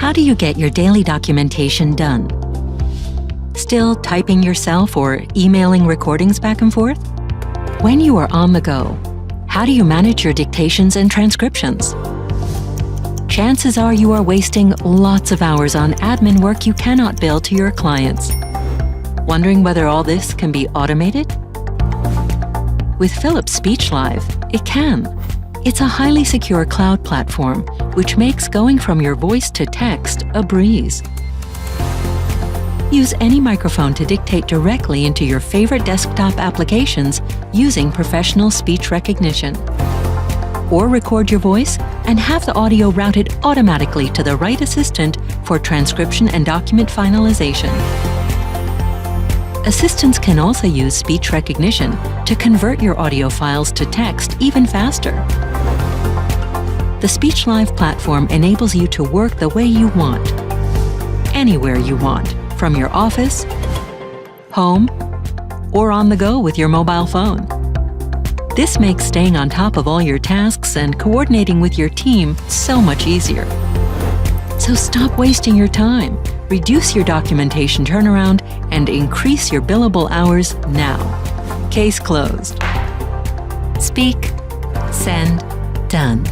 How do you get your daily documentation done? Still typing yourself or emailing recordings back and forth? When you are on the go, how do you manage your dictations and transcriptions? Chances are you are wasting lots of hours on admin work you cannot bill to your clients. Wondering whether all this can be automated? With Philips SpeechLive, it can. It's a highly secure cloud platform, which makes going from your voice to text a breeze. Use any microphone to dictate directly into your favorite desktop applications using professional speech recognition. Or record your voice and have the audio routed automatically to the right assistant for transcription and document finalization. Assistants can also use speech recognition to convert your audio files to text even faster. The SpeechLive platform enables you to work the way you want, anywhere you want, from your office, home, or on the go with your mobile phone. This makes staying on top of all your tasks and coordinating with your team so much easier. So stop wasting your time, reduce your documentation turnaround, and increase your billable hours now. Case closed. Speak, send, done.